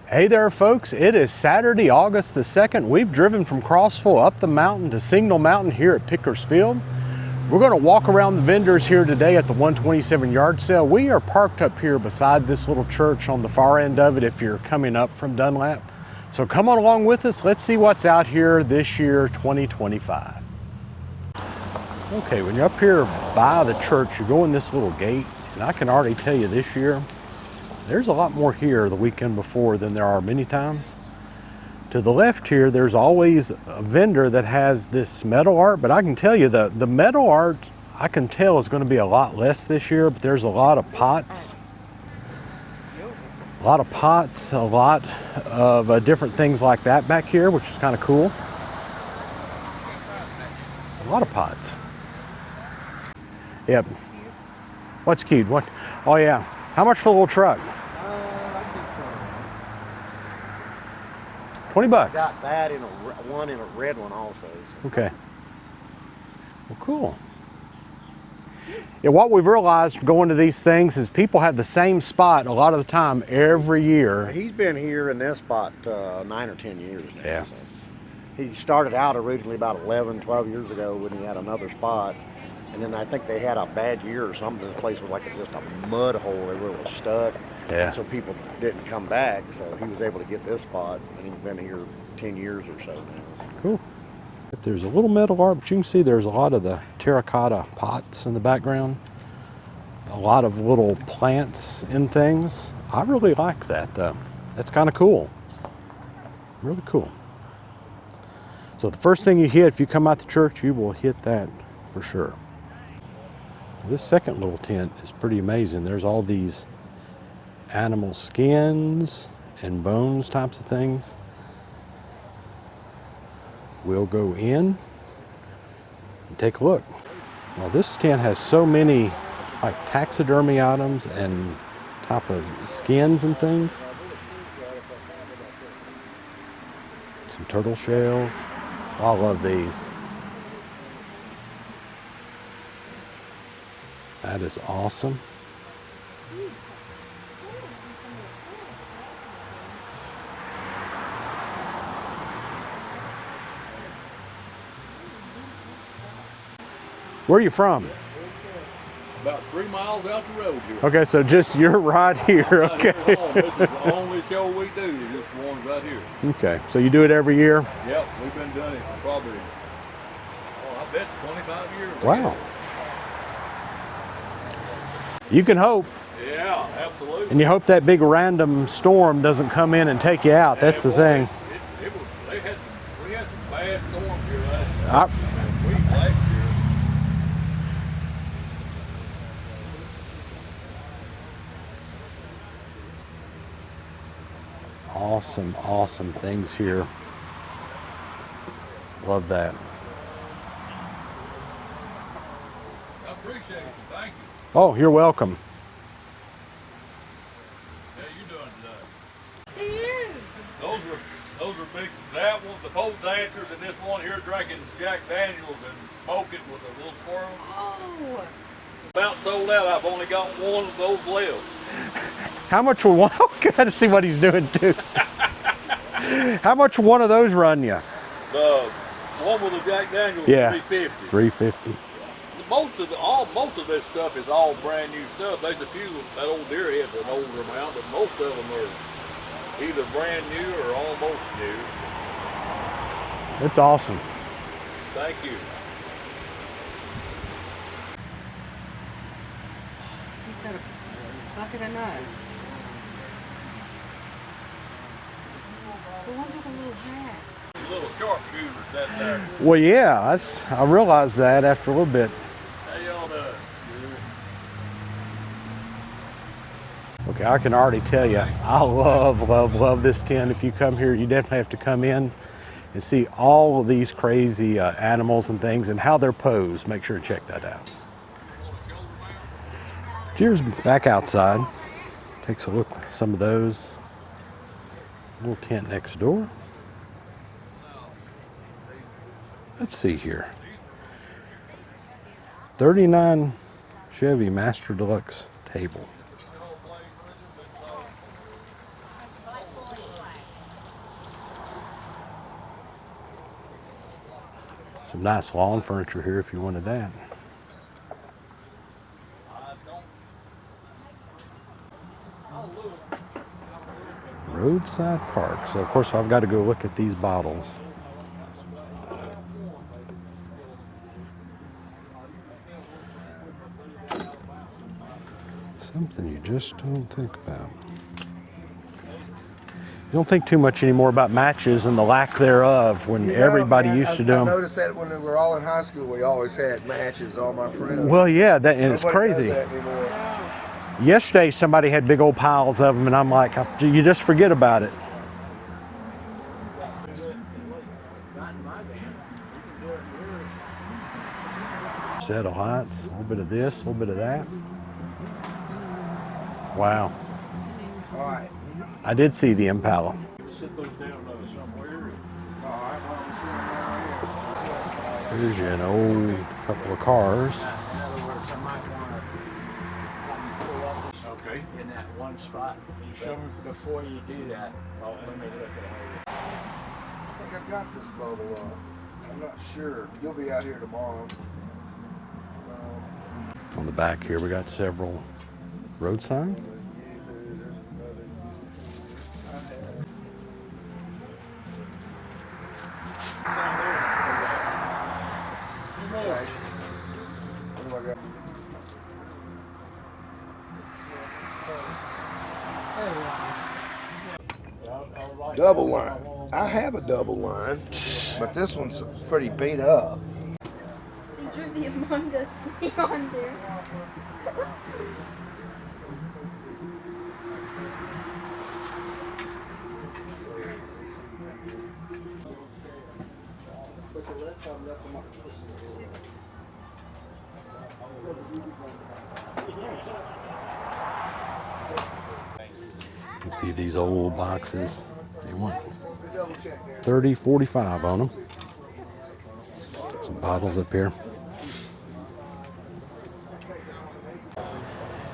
Hey there folks, it is Saturday, August the 2nd. We've driven from Crossville up the mountain to Signal Mountain here at PICKER'S Field. We're going to walk around the vendors here today at the 127 yard sale. We are parked up here beside this little church on the far end of it if you're coming up from Dunlap. So come on along with us, let's see what's out here this year, 2025. Okay, when you're up here by the church, you go in this little gate, and I can already tell you this year, there's a lot more here the weekend before than there are many times. To the left here, there's always a vendor that has this metal art, but I can tell you the metal art, I can tell is going to be a lot less this year, but there's a lot of pots. A lot of different things like that back here, which is kind of cool. A lot of pots. Yep. What's cute? What? Oh yeah. How much for a little truck? 20 bucks. Got that in one in a red one also. Okay. Well, cool. Yeah, what we've realized going to these things is people have the same spot a lot of the time every year. He's been here in this spot 9 or 10 years now. Yeah. So. He started out originally about 11, 12 years ago when he had another spot. And then I think they had a bad year or something. This place was like just a mud hole everywhere it was stuck. Yeah. So people didn't come back. So he was able to get this spot. And he's been here 10 years or so now. Cool. There's a little metal art, but you can see there's a lot of the terracotta pots in the background. A lot of little plants and things. I really like that though. That's kind of cool. Really cool. So the first thing you hit, if you come out to church, you will hit that for sure. This second little tent is pretty amazing. There's all these animal skins and bones types of things. We'll go in and take a look. Well, this tent has so many like taxidermy items and type of skins and things. Some turtle shells. Oh, I love these. That is awesome. Where are you from? About 3 miles out the road here. Okay, so just you're right here, okay. This is the only show we do, is this one right here. Okay, so you do it every year? Yep, we've been doing it for probably, I bet 25 years. Wow. You can hope. Yeah, absolutely. And you hope that big random storm doesn't come in and take you out. That's the thing. We had some bad storms here last week, last year. Awesome, awesome things here. Love that. I appreciate it. Thank you. Oh, you're welcome. How you doing today? He is. Those are big. That one, the pole dancers, and this one here drinking Jack Daniels and smoking with a little squirrel. Oh. About sold out. I've only got one of those left. How much will one? Oh, gotta see what he's doing too. How much will one of those run you? The one with the Jack Daniels, Yeah, $3.50. $3.50. Most of this stuff is all brand new stuff. There's a few that old deer head's an older amount, but most of them are either brand new or almost new. It's awesome. Thank you. He's got a bucket of nuts. The ones with the little hats. The little sharpshooters sat there. Well, yeah, I realized that after a little bit. How y'all doing? Okay, I can already tell you, I love this tent. If you come here, you definitely have to come in and see all of these crazy animals and things and how they're posed. Make sure to check that out. Here's back outside. Takes a look at some of those. Little tent next door. Let's see here. 39 Chevy Master Deluxe table. Some nice lawn furniture here if you wanted that. Roadside Park. So of course I've got to go look at these bottles. Something you just don't think about. You don't think too much anymore about matches and the lack thereof when everybody used to do them. I noticed that when we were all in high school, we always had matches, all my friends. Well, yeah, that, and it's Nobody crazy. does that anymore. Yesterday, somebody had big old piles of them, and I'm like, you just forget about it. Set of lights, a little bit of this, a little bit of that. Wow. All right. I did see the Impala. Sit those down somewhere. All right, well, we see them down here. Here's you an old couple of cars. In other words, I might want to pull up Okay. in that one spot. Show me. Before you do that, let me look at it. I think I've got this bubble up. I'm not sure. You'll be out here tomorrow. On the back here, we got several road signs. What do I got? Double line. I have a double line, but this one's pretty beat up. They drew the Among Us thing on there. You can see these old boxes. They want 30, 45 on them. Some bottles up here.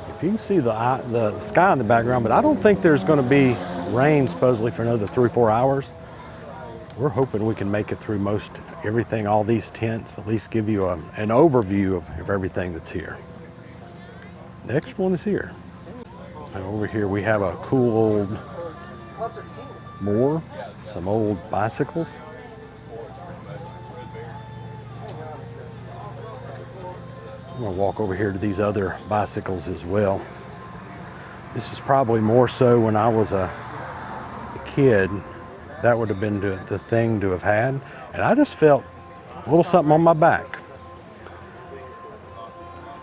If you can see the sky in the background, but I don't think there's going to be rain supposedly for another 3-4 hours. We're hoping we can make it through most everything, all these tents, at least give you an overview of everything that's here. Next one is here. And over here we have a cool old moor, some old bicycles. I'm gonna walk over here to these other bicycles as well. This is probably more so when I was a kid. That would have been the thing to have had. And I just felt a little something on my back.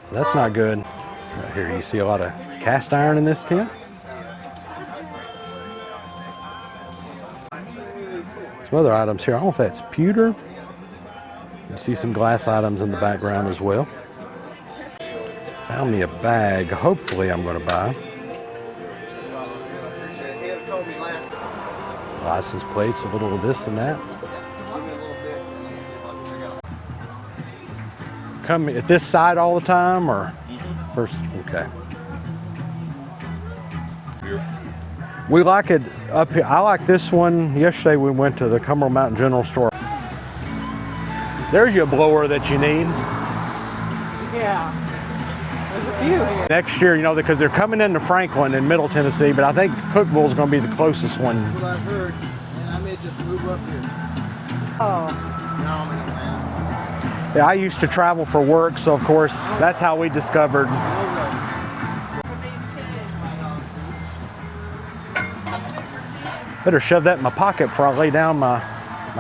So that's not good. Right here you see a lot of cast iron in this tent. Some other items here. I don't know if that's pewter. You see some glass items in the background as well. Found me a bag, hopefully I'm going to buy. License plates, a little of this and that. Come at this side all the time, or first? Okay. We like it up here. I like this one. Yesterday we went to the Cumberland Mountain General Store. There's your blower that you need. Yeah. There's a few. Next year, you know, because they're coming into Franklin in Middle Tennessee, but I think Cookeville is going to be the closest one. That's what I've heard, and I may just move up here. Oh. Yeah, I used to travel for work, so of course that's how we discovered. Better shove that in my pocket before I lay down my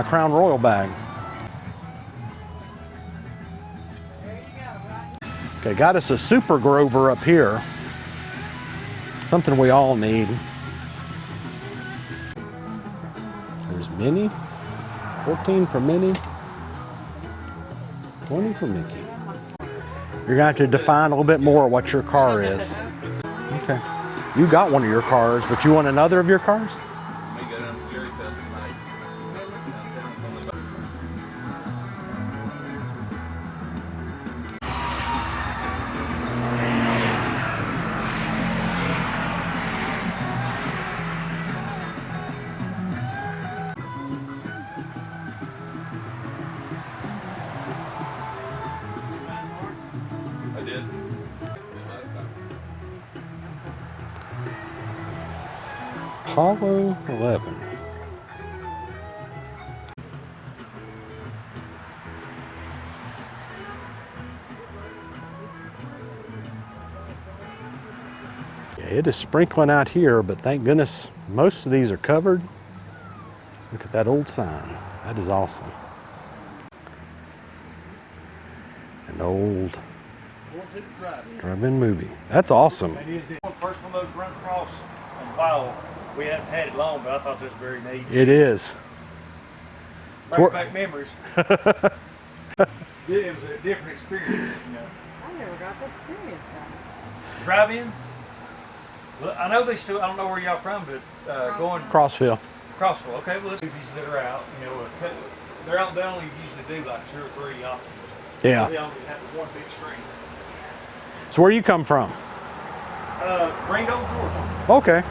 Crown Royal bag. Okay, got us a Super Grover up here. Something we all need. There's Minnie. 14 for Minnie. 20 for Mickey. You're going to have to define a little bit more what your car is. Okay. You got one of your cars, but you want another of your cars? Apollo 11. Yeah, it is sprinkling out here, but thank goodness most of these are covered. Look at that old sign. That is awesome. An old drive-in movie. That's awesome. It is the first one of those run across in a while. We haven't had it long, but I thought this was very neat. It is. Brings back memories. It was a different experience, you know. I never got to experience that. Drive-in. Well, I know they still. I don't know where y'all from, but going Crossville. Crossville. Okay, well, there's movies that are out. You know, they're out. They only usually do like 2 or 3 options. Yeah. They only have one big screen. So where you come from? Ringo, Georgia. Okay.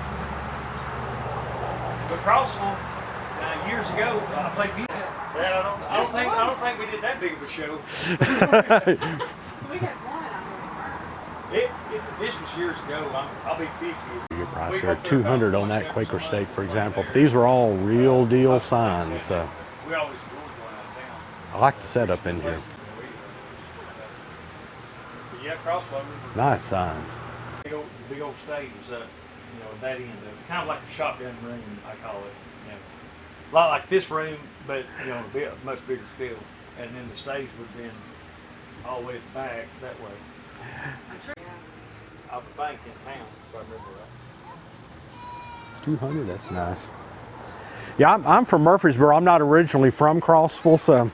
But Crossville, years ago, I played music. I don't think we did that big of a show. We had one on the This was years ago. I'll be 50. Your price are 200 on that Quaker steak, for example. But these are all real deal signs. So We always enjoyed going out of town. I like the setup in here. But yeah, Crossville. Nice signs. Big old stage was up, you know, at that end of it. Kind of like a shotgun room, I call it. You know, a lot like this room, but you know, a much bigger scale. And then the stage would have been all the way at the back that way. Of a bank in town, if I remember right. 200, that's nice. Yeah, I'm from Murfreesboro. I'm not originally from Crossville, so Okay.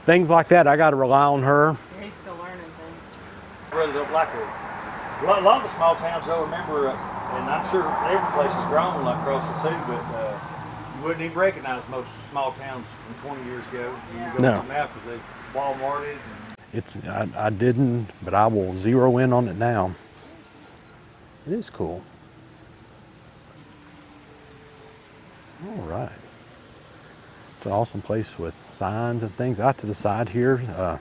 things like that, I got to rely on her. He's still learning things. I really don't like a lot of the small towns, though. Remember, and I'm sure every place has grown like Crossville too, but you wouldn't even recognize most small towns from 20 years ago. You go No. to now because they Walmarted. It's I didn't, but I will zero in on it now. It is cool. All right. It's an awesome place with signs and things out to the side here.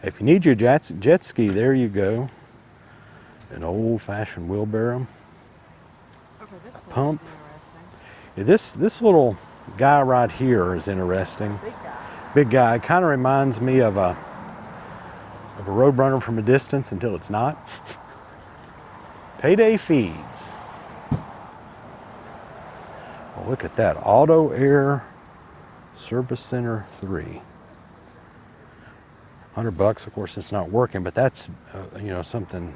If you need your jet ski, there you go. An old-fashioned wheelbarrow. Okay, this Pump. interesting. Yeah, this little guy right here is interesting. Big guy. Big guy. It kind of reminds me of a Roadrunner from a distance until it's not. Payday Feeds. Well, look at that. Auto Air Service Center 3. $100. Of course, it's not working, but that's you know, something.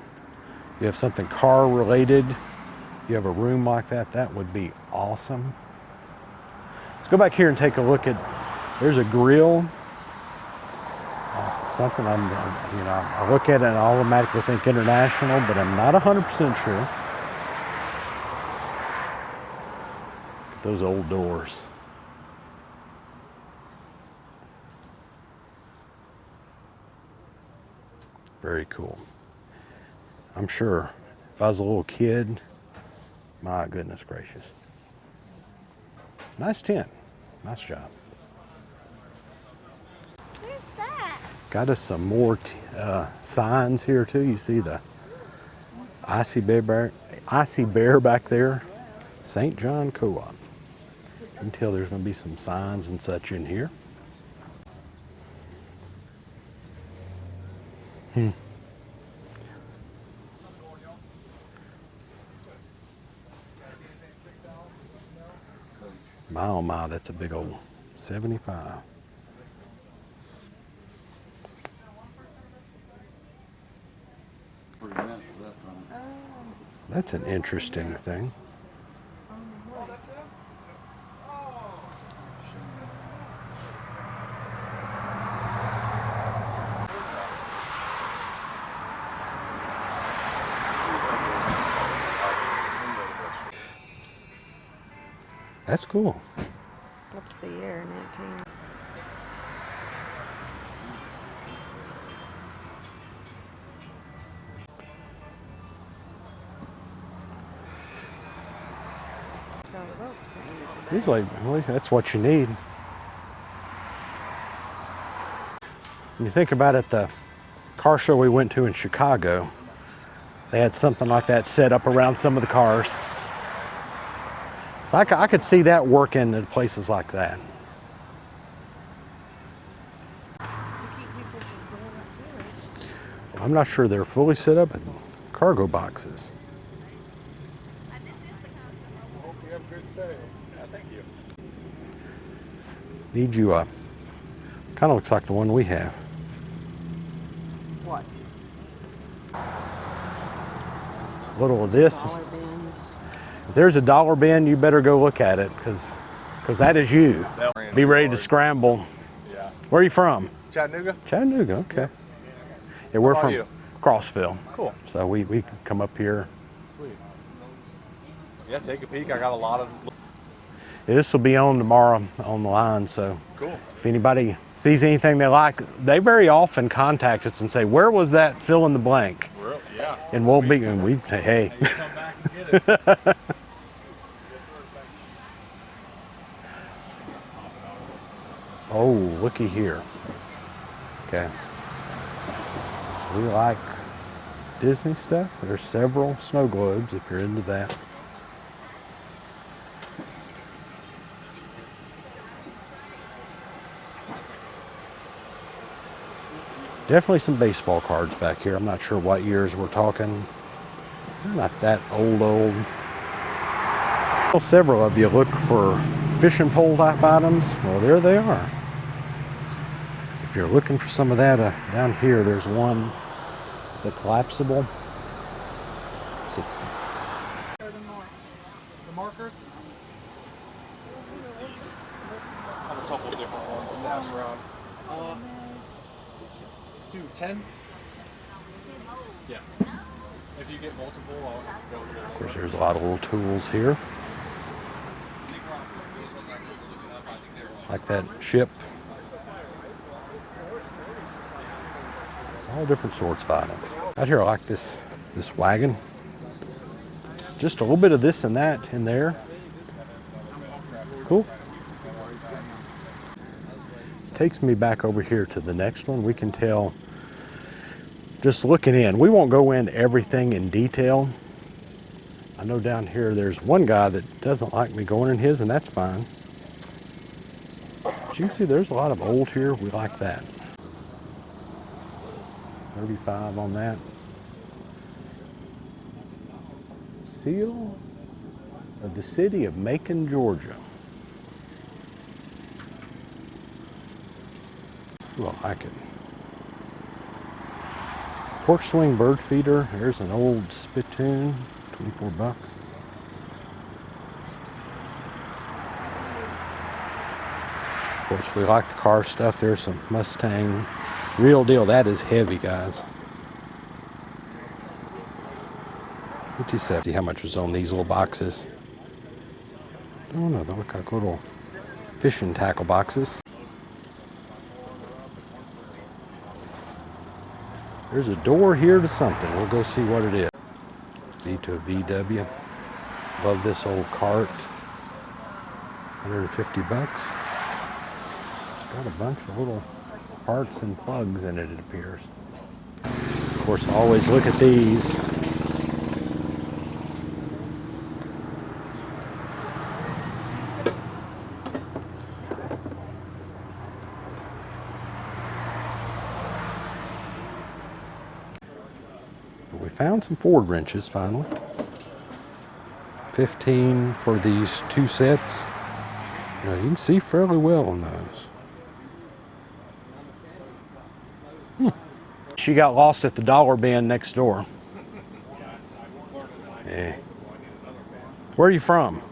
You have something car related. You have a room like that. That would be awesome. Let's go back here and take a look at. There's a grill. Something you know, I look at it and I automatically think international, but I'm not 100% sure. Those old doors. Very cool. I'm sure if I was a little kid, my goodness gracious. Nice tent. Nice job. Where's that? Got us some more signs here too. You see the Icy Bear back there. St. John Co-op. You can tell there's going to be some signs and such in here. My oh my, that's a big old 75. That's an interesting thing. That's cool. What's the year? 19. He's like, well, that's what you need. When you think about it, the car show we went to in Chicago, they had something like that set up around some of the cars. So I could see that working at places like that. I'm not sure they're fully set up in cargo boxes. Hope you have a good sale. Yeah, thank you. Need you a, kind of looks like the one we have. What? A little of this. Dollar bins. If there's a dollar bin, you better go look at it, because that is you. Be ready to scramble. Yeah. Where are you from? Chattanooga? Chattanooga, okay. Yeah, we're How are from you? Crossville. Cool. So we come up here. Sweet. Yeah, take a peek. I got a lot of. Yeah, this will be on tomorrow on the line, so Cool. if anybody sees anything they like, they very often contact us and say, where was that fill in the blank? Yeah. And we'll be, and we say, hey. You come back and get it. Oh, looky here. Okay. We like Disney stuff. There's several snow globes if you're into that. Definitely some baseball cards back here. I'm not sure what years we're talking. They're not that old. Well, several of you look for fishing pole type items. Well, there they are. If you're looking for some of that, down here there's one, the collapsible, 60. The markers? I have a couple different ones stashed around. Do 10? Yeah. If you get multiple, I'll go with it. Of course, there's a lot of little tools here. Like that ship. All different sorts of items. Out here I like this wagon. Just a little bit of this and that in there. Cool. This takes me back over here to the next one. We can tell just looking in. We won't go into everything in detail. I know down here there's one guy that doesn't like me going in his, and that's fine. But you can see there's a lot of old here. We like that. 35 on that. Seal of the city of Macon, Georgia. Ooh, I like it. Porch swing bird feeder. There's an old spittoon, 24 bucks. Of course, we like the car stuff. There's some Mustang. Real deal. That is heavy, guys. 57. See how much was on these little boxes. Oh no, they look like little fishing tackle boxes. There's a door here to something. We'll go see what it is. B to a VW. Love this old cart. 150 bucks. Got a bunch of little parts and plugs in it, it appears. Of course, I always look at these. But we found some Ford wrenches finally. 15 for these two sets. You can see fairly well on those. She got lost at the dollar bin next door. Yeah. Where are you from?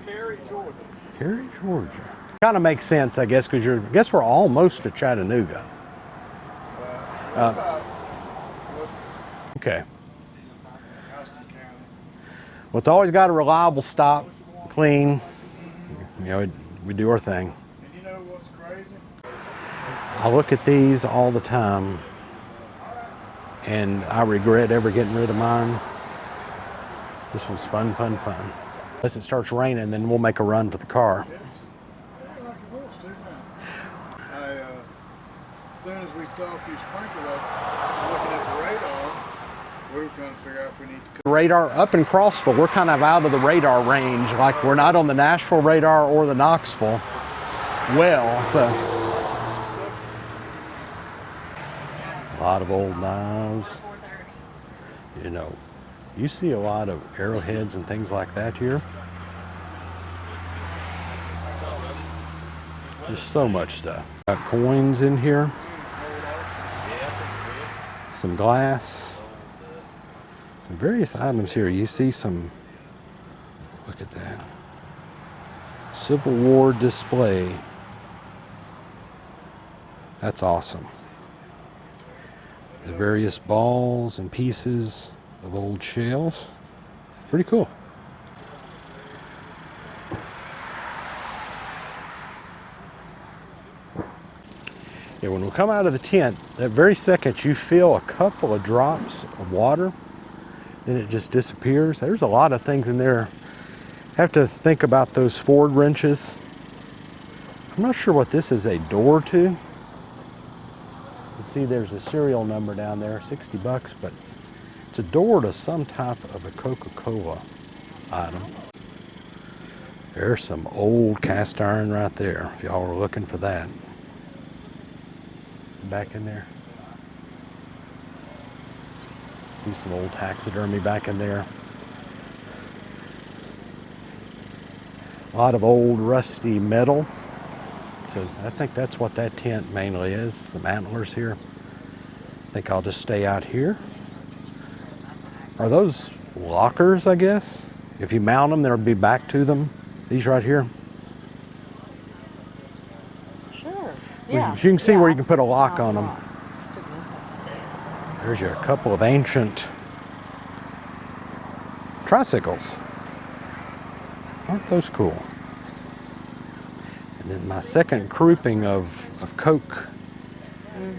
Cary, Georgia. Cary, Georgia. Kind of makes sense, I guess, because I guess we're almost to Chattanooga. Okay. Well, it's always got a reliable stop, clean. You know, we do our thing. And you know what's crazy? I look at these all the time, and I regret ever getting rid of mine. This one's fun, fun, fun. Unless it starts raining, then we'll make a run for the car. As soon as we saw a few sprinkle up, looking at the radar, We're trying to figure out if we need to. Radar up in Crossville, we're kind of out of the radar range. Like we're not on the Nashville radar or the Knoxville well, so. A lot of old knives. You know, you see a lot of arrowheads and things like that here. There's so much stuff. Got coins in here. Some glass. Some various items here. You see some, look at that. Civil War display. That's awesome. The various balls and pieces of old shells. Pretty cool. Yeah, when we come out of the tent, that very second you feel a couple of drops of water, then it just disappears. There's a lot of things in there. Have to think about those Ford wrenches. I'm not sure what this is a door to. You can see there's a serial number down there, 60 bucks, but it's a door to some type of a Coca-Cola item. There's some old cast iron right there, if y'all were looking for that. Back in there. See some old taxidermy back in there. A lot of old rusty metal. So I think that's what that tent mainly is, some antlers here. I think I'll just stay out here. Are those lockers, I guess? If you mount them, there'll be back to them. These right here. Sure. Yeah. You can see Yeah, where you can put a lock on them. lock. There's your couple of ancient tricycles. Aren't those cool? And then my second grouping of Coke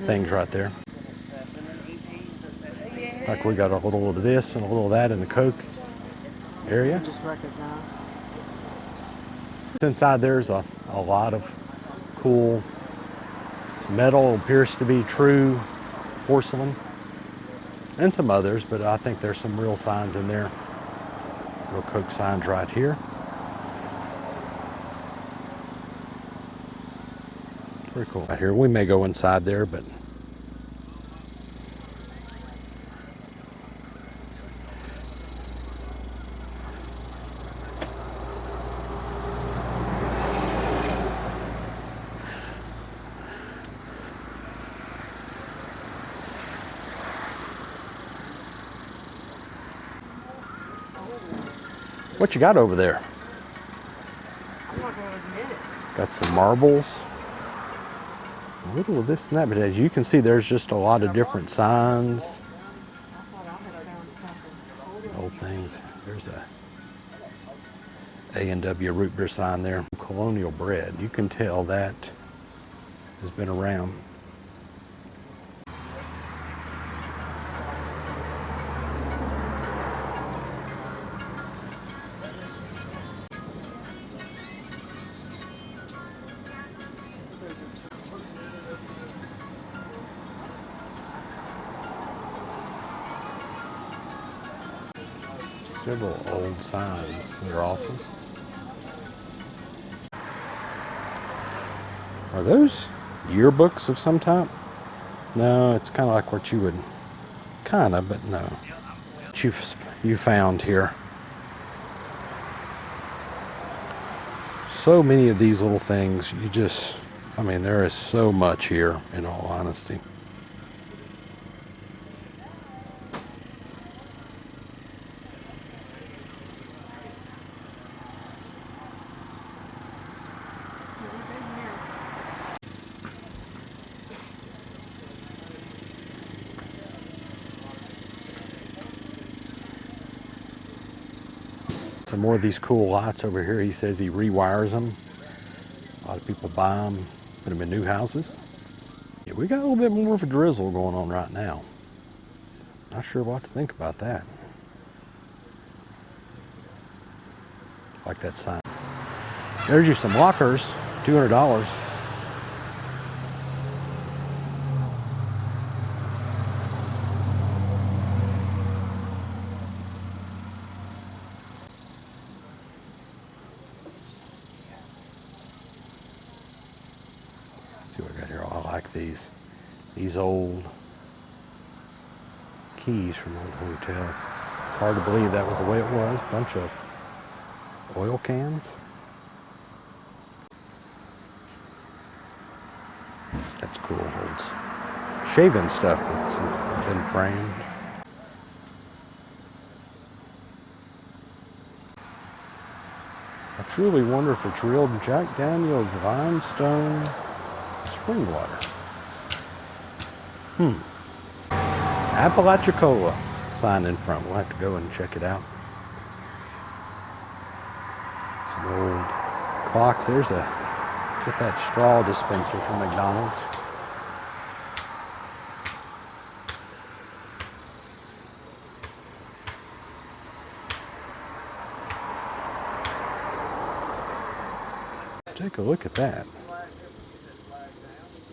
things right there. It's like we got a little of this and a little of that in the Coke area. Just recognize. Inside there's a lot of cool metal, appears to be true porcelain, and some others, but I think there's some real signs in there. Real Coke signs right here. Pretty cool. Right here, we may go inside there, but what you got over there? I'm not going to admit it. Got some marbles. A little of this and that, but as you can see, there's just a lot of different signs. I thought I had found something. Old things. There's a A&W root beer sign there. Colonial bread. You can tell that has been around. Several old signs. They're awesome. Are those yearbooks of some type? No, it's kind of like what you would, kind of, but no. What you found here. So many of these little things, you just, I mean, there is so much here, in all honesty. Some more of these cool lights over here. He says he rewires them. A lot of people buy them, put them in new houses. Yeah, we got a little bit more of a drizzle going on right now. Not sure what to think about that. Like that sign. There's you some lockers, $200. see what I got here. Oh, I like these. These old keys from old hotels. It's hard to believe that was the way it was. Bunch of oil cans. That's cool. Old shaving stuff that's been framed. I truly wonder if it's real Jack Daniel's limestone spring water. Apalachicola sign in front. We'll have to go and check it out. Some old clocks. There's a, get that straw dispenser from McDonald's. Take a look at that.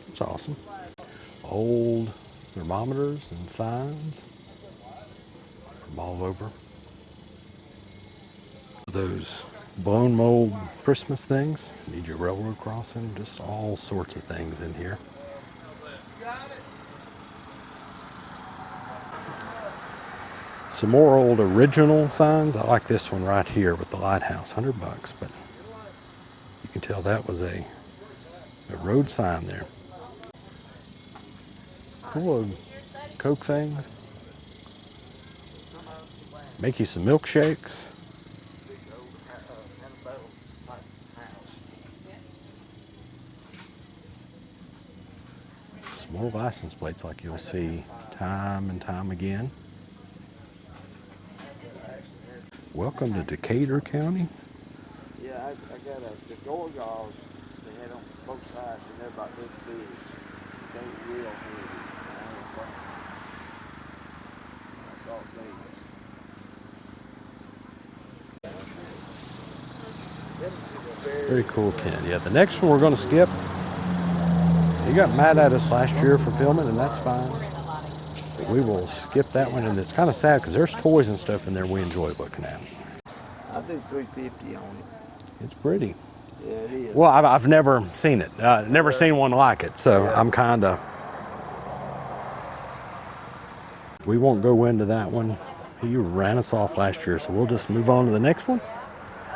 That's awesome. Old thermometers and signs from all over. Those blown mold Christmas things. Need your railroad crossing. Just all sorts of things in here. Some more old original signs. I like this one right here with the lighthouse. $100, but you can tell that was a road sign there. Cool Coke things. Make you some milkshakes. Some more license plates like you'll see time and time again. Welcome to Decatur County. Yeah, I got the door gauze they had on both sides, and they're about this big. They were real heavy. I thought Very cool, Ken. Yeah, the next one we're going to skip. He got mad at us last year for filming, and that's fine. But we will skip that one, and it's kind of sad because there's toys and stuff in there we enjoy looking at. I do $350 on it. It's pretty. Yeah, it is. Well, I've never seen it. Never seen one like it, so yeah. I'm kind of. We won't go into that one. He ran us off last year, so we'll just move on to the next one.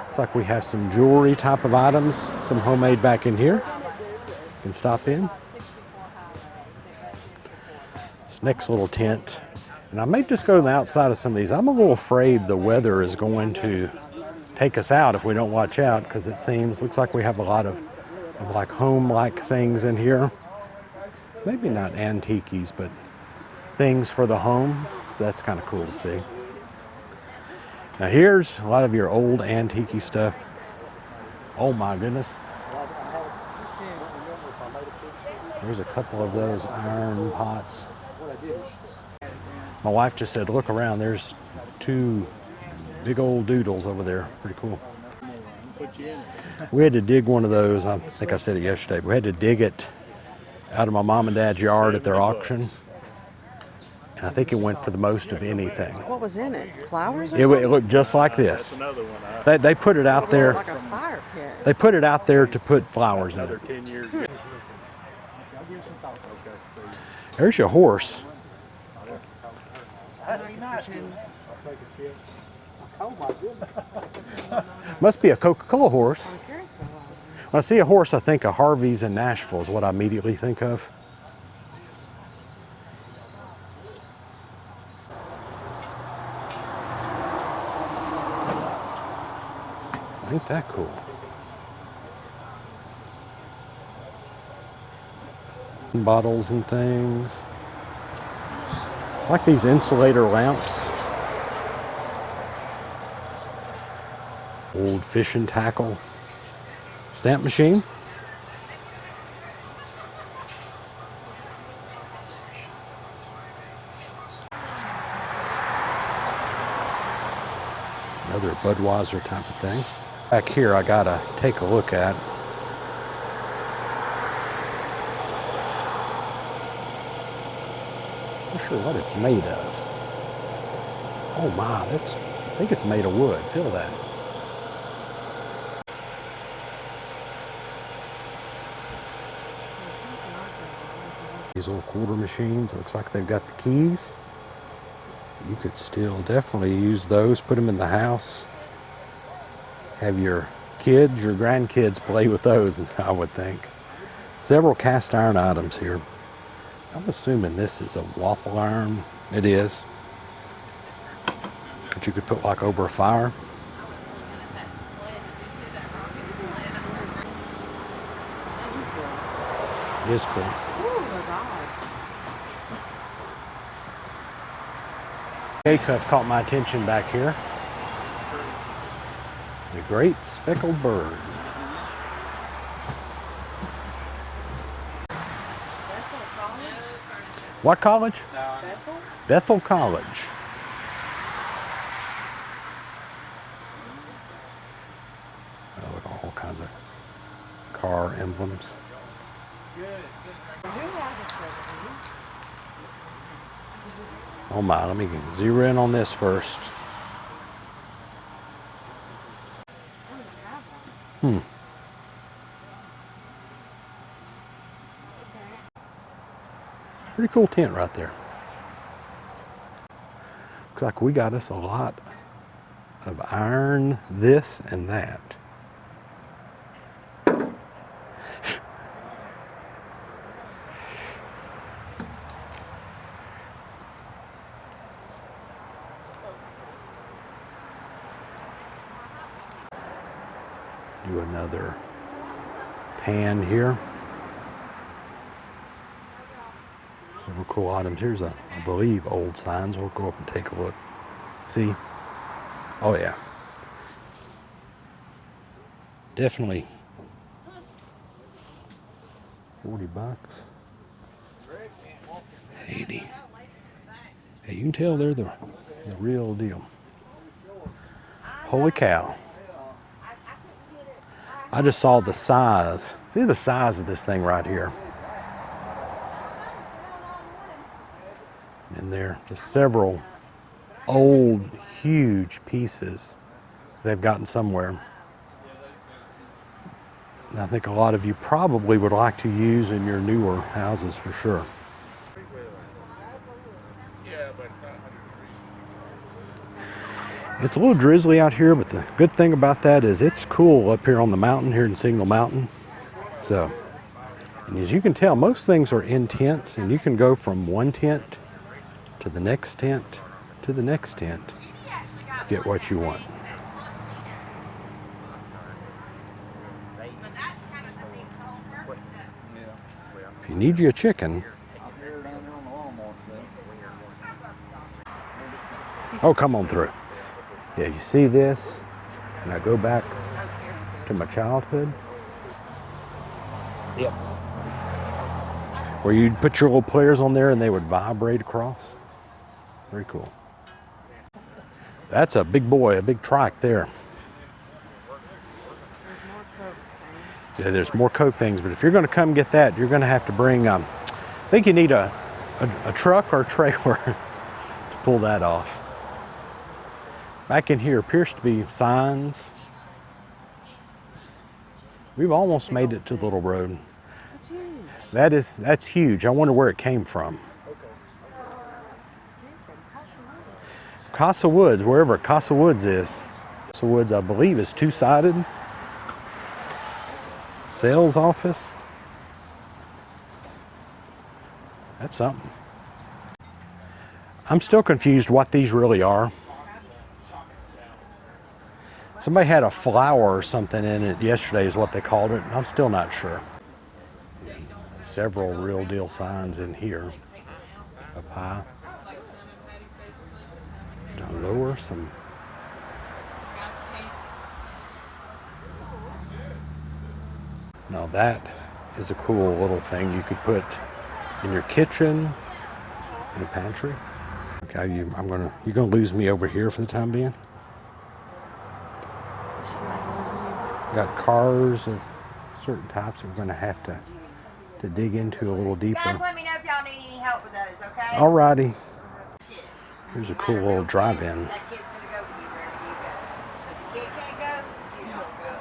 Looks like we have some jewelry type of items, some homemade back in here. You can stop in. This next little tent, and I may just go to the outside of some of these. I'm a little afraid the weather is going to take us out if we don't watch out, because it looks like we have a lot of like home-like things in here. Maybe not antiques, but things for the home. So that's kind of cool to see. Now here's a lot of your old antique stuff. Oh my goodness. There's a couple of those iron pots. My wife just said, look around, there's two big old doodles over there. Pretty cool. We had to dig one of those. I think I said it yesterday. We had to dig it out of my mom and dad's yard at their auction. And I think it went for the most of anything. What was in it? Flowers? It looked just like this. They put it out there. Like a fire pit. They put it out there to put flowers in it. There's your horse. Must be a Coca-Cola horse. When I see a horse, I think of Harvey's in Nashville is what I immediately think of. Ain't that cool? Bottles and things. I like these insulator lamps. Old fishing tackle. Stamp machine. Another Budweiser type of thing. Back here I gotta take a look at. I'm not sure what it's made of. Oh my, I think it's made of wood. Feel that. These little quarter machines, it looks like they've got the keys. You could still definitely use those, put them in the house. Have your kids, your grandkids play with those, I would think. Several cast iron items here. I'm assuming this is a waffle iron. It is. That you could put like over a fire. It is cool. Ooh, those eyes. K-cuff caught my attention back here. The great speckled bird. Bethel College? What college? Bethel? Bethel College. Oh, look, all kinds of car emblems. Who has a 70s? Oh my, let me zero in on this first. Pretty cool tent right there. Looks like we got us a lot of iron, this and that. Do another pan here. Several cool items. Here's I believe, old signs. We'll go up and take a look. See? Oh yeah. Definitely 40 bucks. 80. Hey, you can tell they're the real deal. Holy cow. I just saw the size. See the size of this thing right here. And there, just several old, huge pieces they've gotten somewhere. And I think a lot of you probably would like to use in your newer houses for sure. It's a little drizzly out here, but the good thing about that is it's cool up here on the mountain here in Signal Mountain. So, and as you can tell, most things are in tents, and you can go from one tent to the next tent to the next tent to get what you want. If you need you a chicken. Oh, come on through. Yeah, you see this? And I go back to my childhood. Yep. Where you'd put your little players on there and they would vibrate across. Very cool. That's a big boy, a big trike there. Yeah, there's more Coke things, but if you're going to come get that, you're going to have to bring, I think you need a truck or a trailer to pull that off. Back in here appears to be signs. We've almost made it to the little road. That's huge. That's huge. I wonder where it came from. Casa Woods, wherever Casa Woods is. Casa Woods, I believe, is two-sided. Sales office. That's something. I'm still confused what these really are. Somebody had a flower or something in it yesterday is what they called it. I'm still not sure. Several real deal signs in here. Up high. Down lower, some. Now that is a cool little thing you could put in your kitchen, in the pantry. Okay, you're gonna lose me over here for the time being. Got cars of certain types that we're gonna have to dig into a little deeper. Guys, let me know if y'all need any help with those, okay? Alrighty. Here's a cool little drive-in. That kid's gonna go with you wherever you go. So if the kid can't go, you don't go.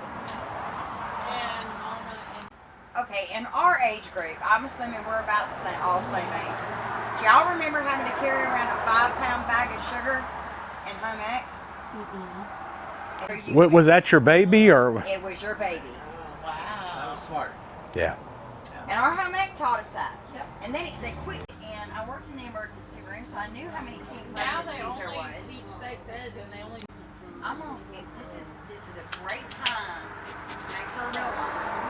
Okay, in our age group, I'm assuming we're about the same, all same age. Do y'all remember having to carry around a 5-pound bag of sugar and home ec? Was that your baby or? It was your baby. Wow. That was smart. Yeah. And our home ec taught us that. Yep. And then they quit. And I worked in the emergency room, so I knew how many teen pregnancies there was. Teach sex ed, and they only. I'm on. This is a great time to make her realize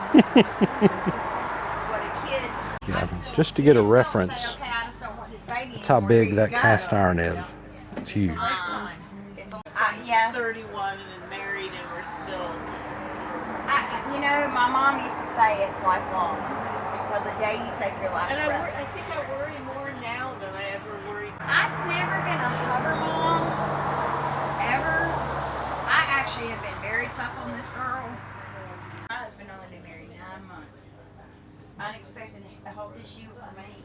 what a kid's. Yeah, just to get a reference, that's how big that cast iron is. It's huge. Yeah. 31 and then married, and we're still. You know, my mom used to say it's lifelong until the day you take your last And breath. I think I worry more now than I ever worried. I've never been a hover mom, ever. I actually have been very tough on this girl. My husband only been married 9 months. Unexpected health issue for me.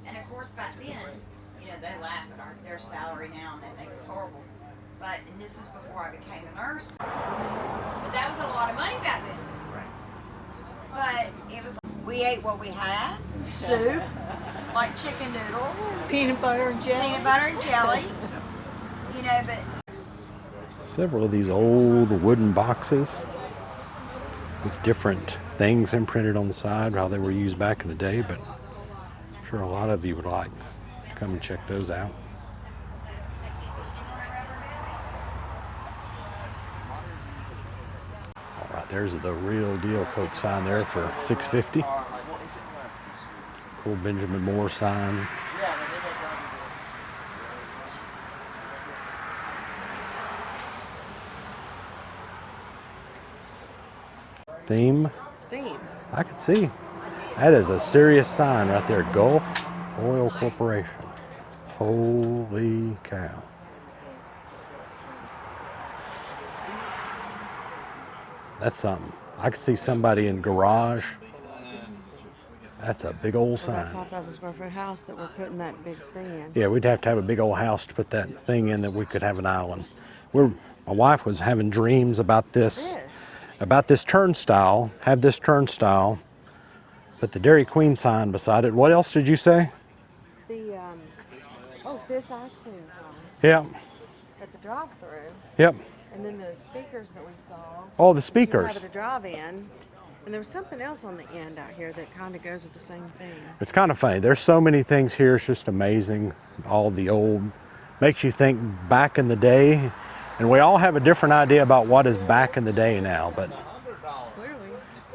And of course back then, you know, they laugh at their salary now and they think it's horrible. But, and this is before I became a nurse. But that was a lot of money back then. But it was, we ate what we had, soup, like chicken noodle, Peanut butter and jelly. peanut butter and jelly, you know, but Several of these old wooden boxes with different things imprinted on the side, how they were used back in the day, but I'm sure a lot of you would like to come and check those out. All right, there's the real deal Coke sign there for $6.50. Cool Benjamin Moore sign. Theme. I could see. That is a serious sign right there. Gulf Oil Corporation. Holy cow. That's something. I could see somebody in garage. That's a big old sign. That 5,000 square foot house that we're putting that big thing in. Yeah, we'd have to have a big old house to put that thing in that we could have an island. My wife was having dreams about this turnstile, have this turnstile, put the Dairy Queen sign beside it. What else did you say? This ice cream cone. Yeah. At the drive-through. Yep. And then the speakers that we saw. Oh, the speakers. Have at a drive-in. And there was something else on the end out here that kind of goes with the same thing. It's kind of funny. There's so many things here. It's just amazing. All the old, makes you think back in the day. And we all have a different idea about what is back in the day now.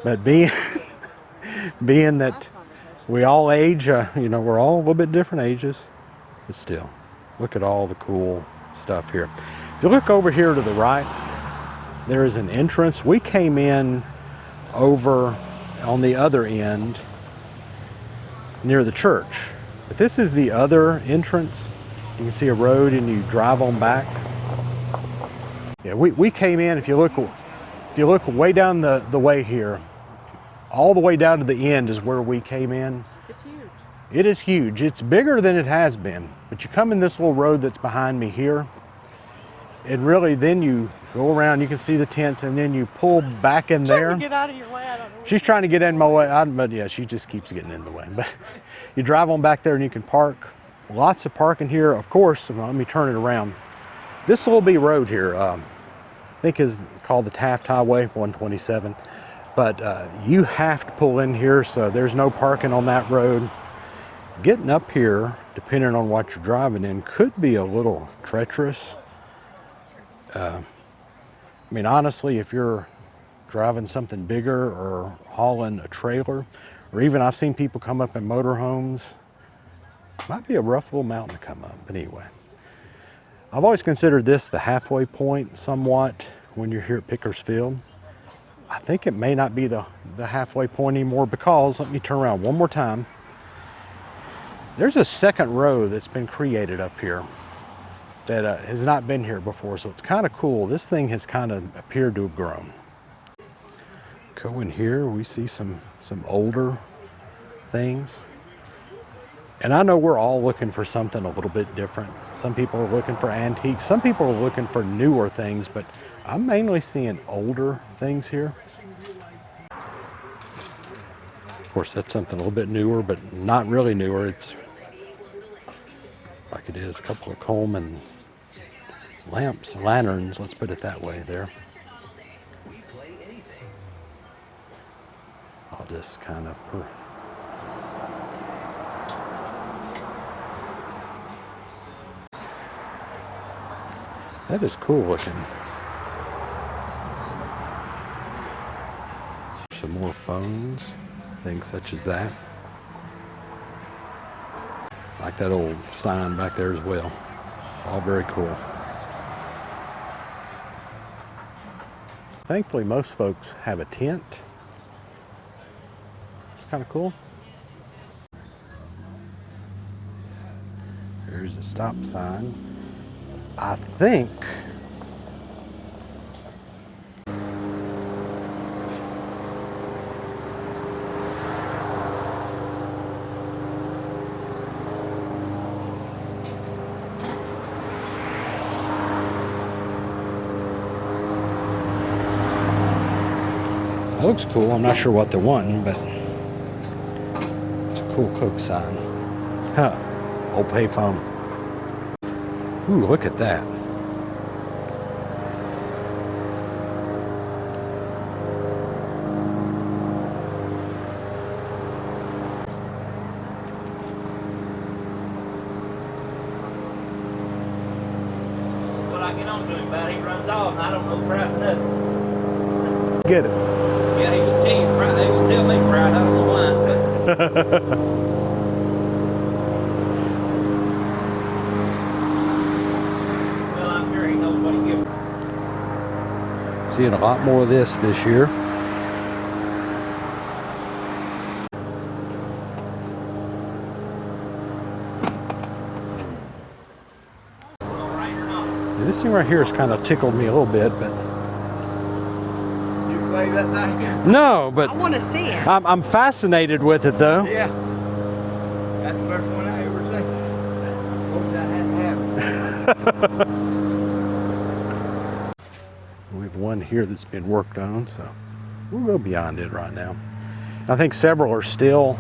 But being that we all age, you know, we're all a little bit different ages. But still, look at all the cool stuff here. If you look over here to the right, there is an entrance. We came in over on the other end near the church. But this is the other entrance. You can see a road and you drive on back. Yeah, we came in, if you look way down the way here, all the way down to the end is where we came in. It's huge. It is huge. It's bigger than it has been. But you come in this little road that's behind me here, and really then you go around, you can see the tents, and then you pull back in there. Trying to get out of your way, I don't know. She's trying to get in my way, but yeah, she just keeps getting in the way. But you drive on back there and you can park. Lots of parking here, of course. Well, let me turn it around. This little B road here, I think is called the Taft Highway 127. But you have to pull in here, so there's no parking on that road. Getting up here, depending on what you're driving in, could be a little treacherous. I mean, honestly, if you're driving something bigger or hauling a trailer, or even I've seen people come up in motorhomes, might be a rough little mountain to come up. But anyway, I've always considered this the halfway point somewhat when you're here at Pickers Field. I think it may not be the halfway point anymore because, let me turn around one more time. There's a second row that's been created up here that has not been here before, so it's kind of cool. This thing has kind of appeared to have grown. Go in here, we see some older things. And I know we're all looking for something a little bit different. Some people are looking for antiques, some people are looking for newer things, but I'm mainly seeing older things here. course, that's something a little bit newer, but not really newer. It's like it is a couple of Coleman lamps, lanterns, let's put it that way there. I'll just kind of that is cool looking. Some more phones, things such as that. Like that old sign back there as well. All very cool. Thankfully, most folks have a tent. It's kind of cool. There's a stop sign. I think it looks cool. I'm not sure what they're wanting, but it's a cool Coke sign. Huh. Old payphone. Ooh, look at that. What I get on to him about, he runs off and I don't know price nothing. Get it. Yeah, he will tell you price. He will tell me price. I don't know why. Well, I'm sure he knows what he gives. Seeing a lot more of this year. Yeah, this thing right here has kind of tickled me a little bit, but You play that thing? no, but I want to see it. I'm fascinated with it though. Yeah. That's the first one I ever seen. Hope that has to happen. We have one here that's been worked on, so we'll go beyond it right now. I think several are still,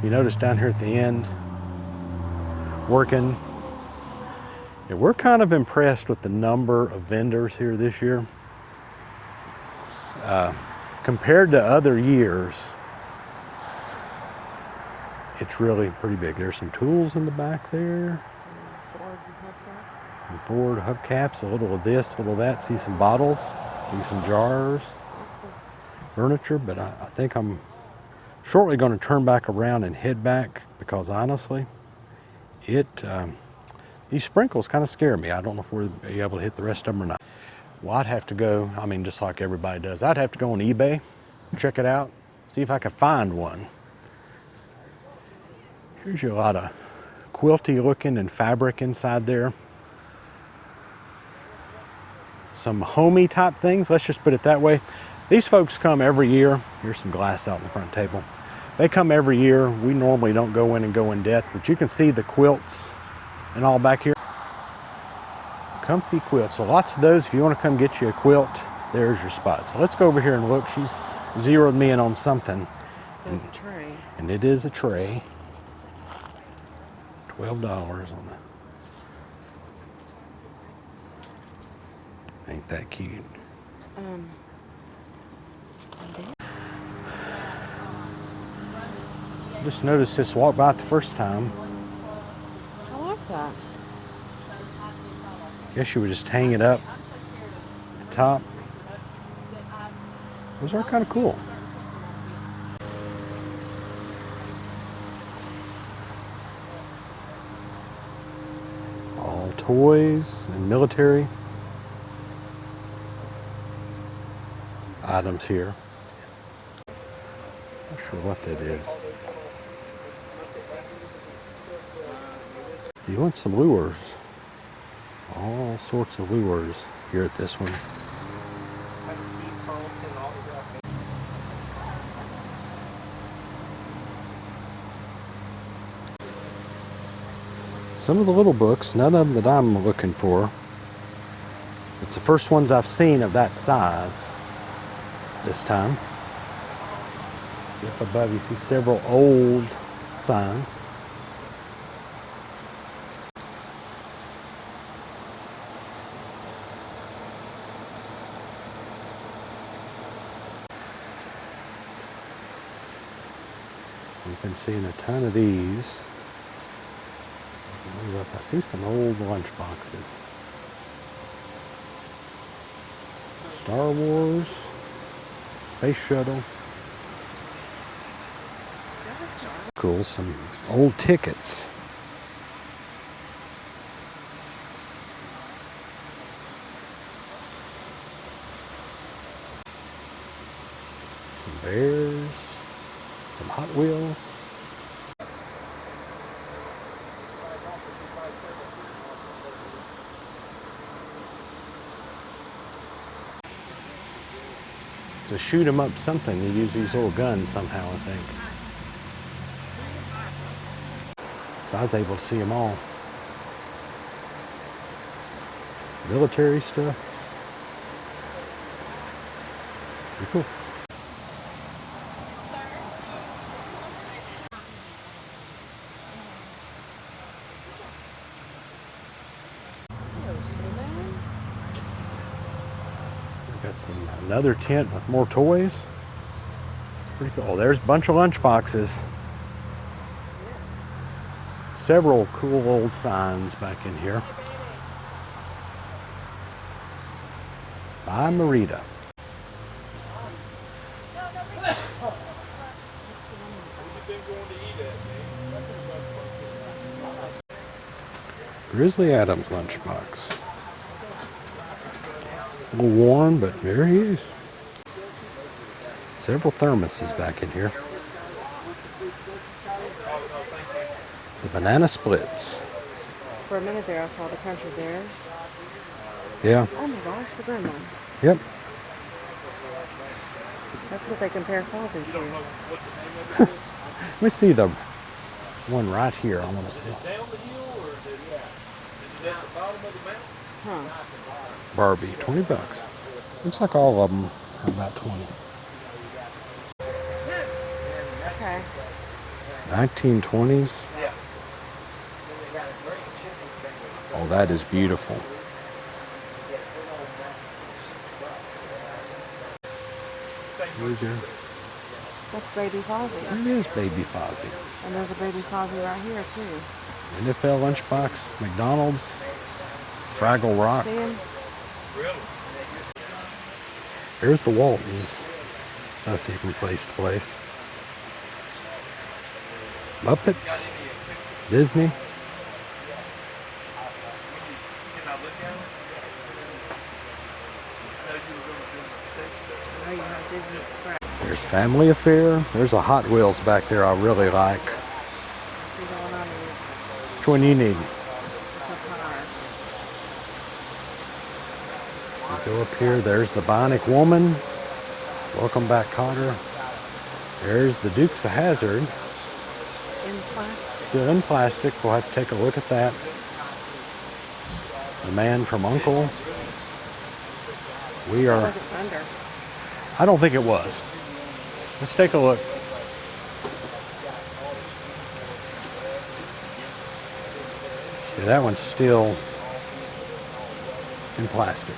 you notice down here at the end, working. Yeah, we're kind of impressed with the number of vendors here this year. Compared to other years, it's really pretty big. There's some tools in the back there. Some Ford hubcaps, a little of this, a little of that. See some bottles, see some jars, furniture, but I think I'm shortly going to turn back around and head back because honestly, these sprinkles kind of scare me. I don't know if we'll be able to hit the rest of them or not. Well, I'd have to go, I mean, just like everybody does, I'd have to go on eBay, check it out, see if I could find one. Here's a lot of quilty looking and fabric inside there. Some homey type things, let's just put it that way. These folks come every year. Here's some glass out on the front table. They come every year. We normally don't go in and go in depth, but you can see the quilts and all back here. Comfy quilts. So lots of those. If you want to come get you a quilt, there's your spot. So let's go over here and look. She's zeroed me in on something. The tray. And it is a tray. $12 on the. Ain't that cute? Just noticed this walked by it the first time. I like that. Guess you would just hang it up at the top. Those are kind of cool. All toys and military items here. Not sure what that is. You want some lures. All sorts of lures here at this one. Some of the little books, none of them that I'm looking for. It's the first ones I've seen of that size this time. See up above you see several old signs. We've been seeing a ton of these. Move up. I see some old lunchboxes. Star Wars, Space Shuttle. Cool, some old tickets. Some bears, some Hot Wheels. To shoot 'em up something, you use these little guns somehow, I think. So I was able to see them all. Military stuff. Pretty cool. Got another tent with more toys. It's pretty cool. Oh, there's a bunch of lunchboxes. Several cool old signs back in here. By Marita. Grizzly Adams lunchbox. A little warm, but there he is. Several thermoses back in here. The banana splits. For a minute there, I saw the country bears. Yeah. Oh my gosh, the grandma. Yep. That's what they compare Fozzie to. Let me see the one right here. I want to see. Huh. Barbie, 20 bucks. Looks like all of them are about 20. Okay. 1920s. Oh, that is beautiful. Where's your... That's Baby Fozzie. It is Baby Fozzie. And there's a Baby Fozzie right here, too. NFL lunchbox, McDonald's, Fraggle Rock. See him? Here's the Waltons. I see from place to place. Muppets, Disney. Oh, you have Disney Express. There's Family Affair. There's a Hot Wheels back there I really like. See the one on the... Which one do you need? It's up higher. You go up here, there's the Bionic Woman. Welcome back, Cotter. There's the Dukes of Hazzard. In plastic. Still in plastic. We'll have to take a look at that. The Man from U.N.C.L.E. We are... Was it under? I don't think it was. Let's take a look. Yeah, that one's still in plastic.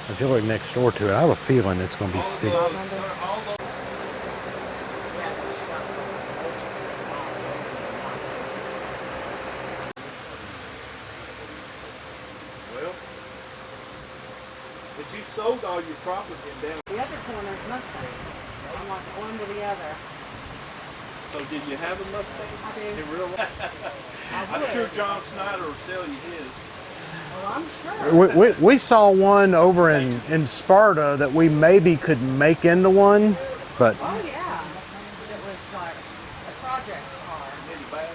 If you look next door to it, I have a feeling it's going to be steel. But you sold all your property down. The other corner's Mustangs. I'm like one to the other. So did you have a Mustang? I do. In real life? I'm sure John Snyder will sell you his. Well, I'm sure. We saw one over in Sparta that we maybe could make into one, but Oh, yeah. It was like a project car. Mini bag.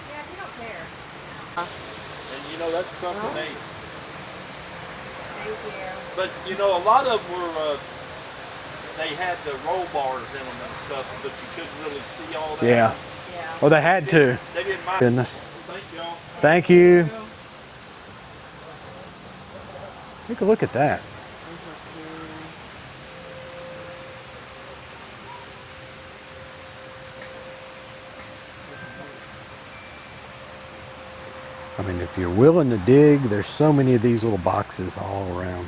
Yeah, if you don't care. And you know, that's something they... Thank you. But you know, a lot of them were, they had the roll bars in them and stuff, but you couldn't really see all that. yeah. Yeah. Oh, they had to. They didn't mind. Goodness. Thank y'all. Thank you. Take a look at that. Those are cool. I mean, if you're willing to dig, there's so many of these little boxes all around.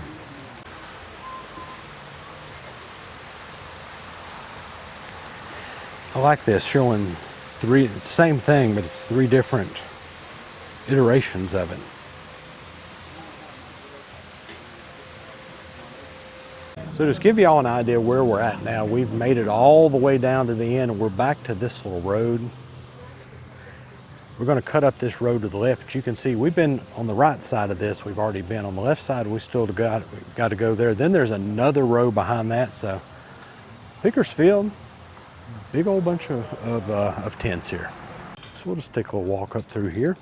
I like this, showing three, same thing, but it's three different iterations of it. So just give y'all an idea where we're at now. We've made it all the way down to the end and we're back to this little road. We're going to cut up this road to the left, but you can see we've been on the right side of this. We've already been on the left side. We still got to go there. Then there's another row behind that. So Pickers Field, big old bunch of tents here. So we'll just take a little walk up through here.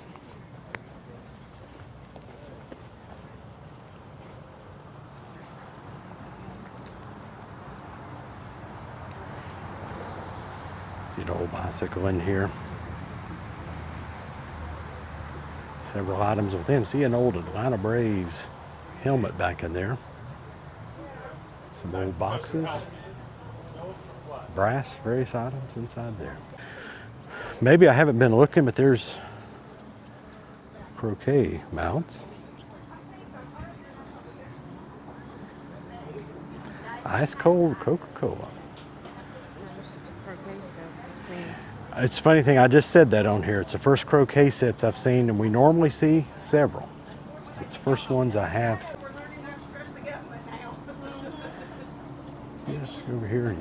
See an old bicycle in here. Several items within. See an old Atlanta Braves helmet back in there. Some old boxes. Brass, various items inside there. Maybe I haven't been looking, but there's croquet mounts. Ice cold Coca-Cola. It's a funny thing, I just said that on here. It's the first croquet sets I've seen, and we normally see several. It's the first ones I have seen. Yes, over here.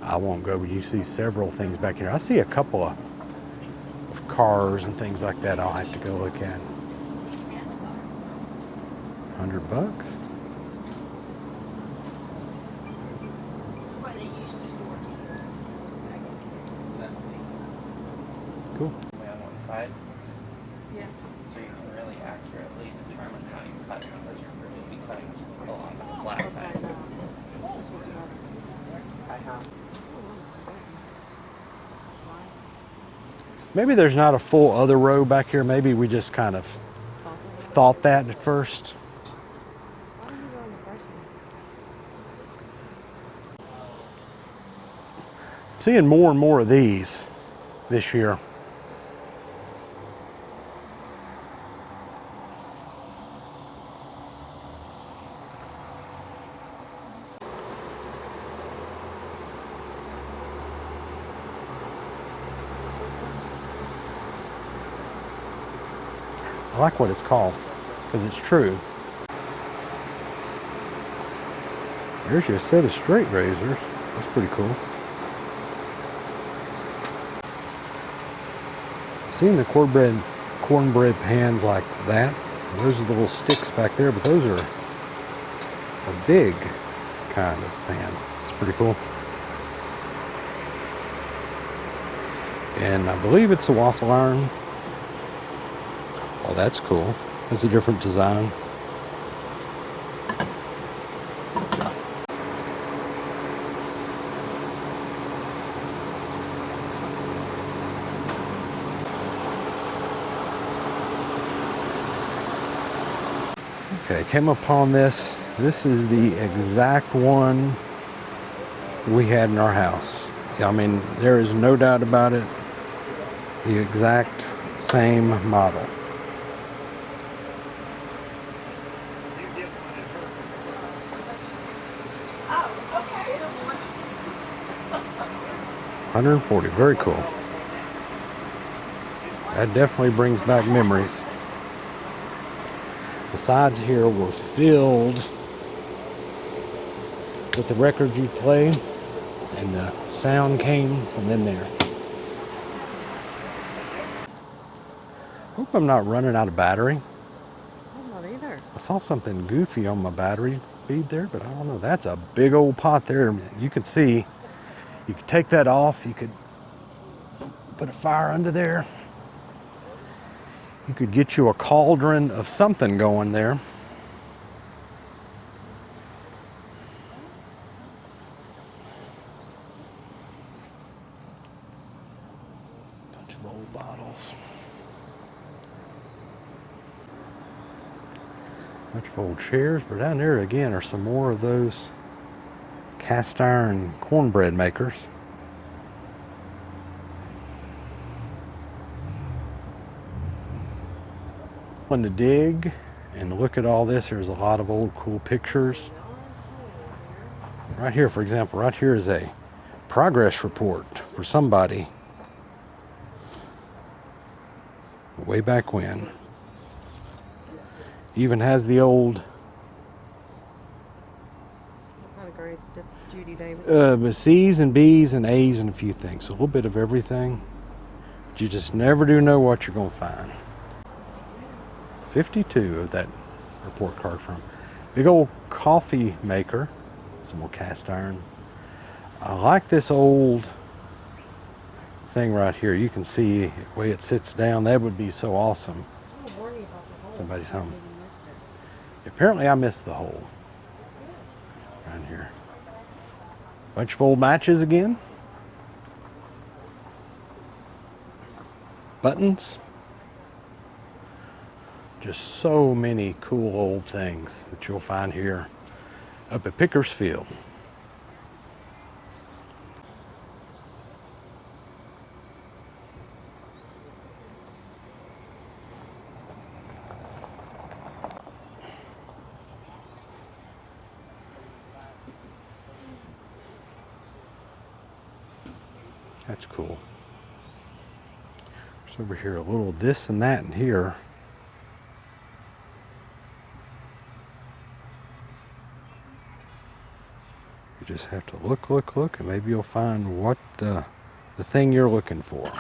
I won't go, but you see several things back here. I see a couple of cars and things like that I'll have to go look at. $100. Cool. On one side. Yeah. So you can really accurately determine how you cut it because you're going to be cutting along the flat side. This one's about I have. Maybe there's not a full other row back here. Maybe we just kind of thought that at first. Why don't you go on the first one? Seeing more and more of these this year. I like what it's called, because it's true. There's your set of straight razors. That's pretty cool. Seeing the cornbread pans like that, those are the little sticks back there, but those are a big kind of pan. It's pretty cool. And I believe it's a waffle iron. Oh, that's cool. That's a different design. Okay, came upon this. This is the exact one we had in our house. I mean, there is no doubt about it. The exact same model. $140, very cool. That definitely brings back memories. The sides here were filled with the records you play, and the sound came from in there. Hope I'm not running out of battery. I'm not either. I saw something goofy on my battery feed there, but I don't know. That's a big old pot there. You can see, you could take that off. You could put a fire under there. You could get you a cauldron of something going there. Bunch of old bottles. Bunch of old chairs, but down there again are some more of those cast iron cornbread makers. When to dig and look at all this, there's a lot of old cool pictures. Right here, for example, right here is a progress report for somebody way back when. Even has the old What kind of grades did Judy Davis? C's and B's and A's and a few things. A little bit of everything. But you just never do know what you're going to find. 52 of that report card from. Big old coffee maker. Some more cast iron. I like this old thing right here. You can see the way it sits down. That would be so awesome. Somebody's home. Apparently I missed the hole. Right here. Bunch of old matches again. Buttons. Just so many cool old things that you'll find here up at PICKER'S Field. That's cool. There's over here a little this and that in here. You just have to look, and maybe you'll find what the thing you're looking for.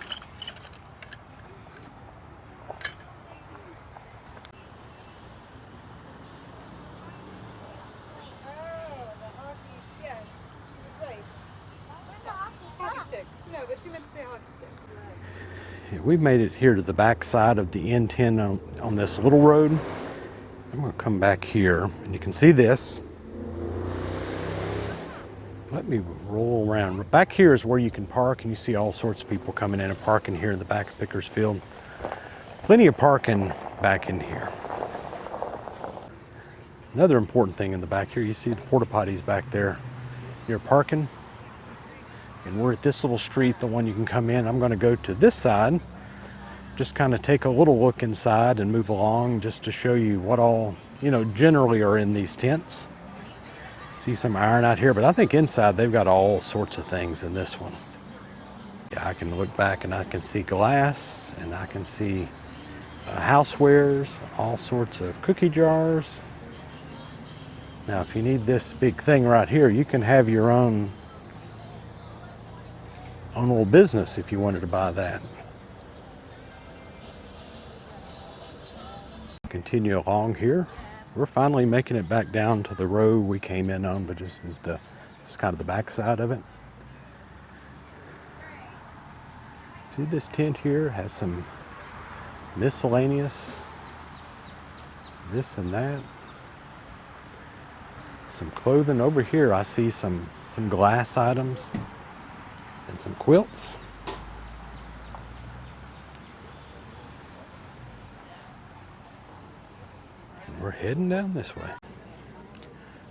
Yeah, we've made it here to the back side of the N10 on this little road. I'm going to come back here, and you can see this. Let me roll around. Back here is where you can park, and you see all sorts of people coming in and parking here in the back of PICKER'S Field. Plenty of parking back in here. Another important thing in the back here, you see the porta potties back there. You're parking, and we're at this little street, the one you can come in. I'm going to go to this side, just kind of take a little look inside and move along just to show you what all, generally are in these tents. See some iron out here, but I think inside they've got all sorts of things in this one. Yeah, I can look back and I can see glass, and I can see housewares, all sorts of cookie jars. Now, if you need this big thing right here, you can have your own little business if you wanted to buy that. Continue along here. We're finally making it back down to the road we came in on, but just kind of the back side of it. See this tent here has some miscellaneous, this and that. Some clothing over here. I see some glass items and some quilts. We're heading down this way.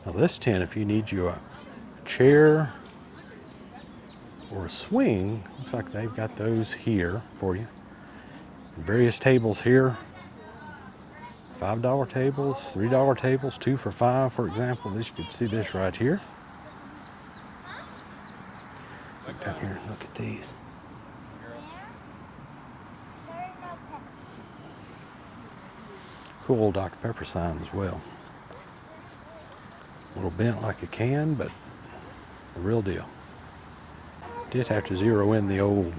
Now this tent, if you need you a chair or a swing, looks like they've got those here for you. Various tables here. $5 tables, $3 tables, 2 for $5, for example. You could see this right here. Look down here and look at these. Cool old Dr. Pepper sign as well. A little bent like a can, but the real deal. Did have to zero in the old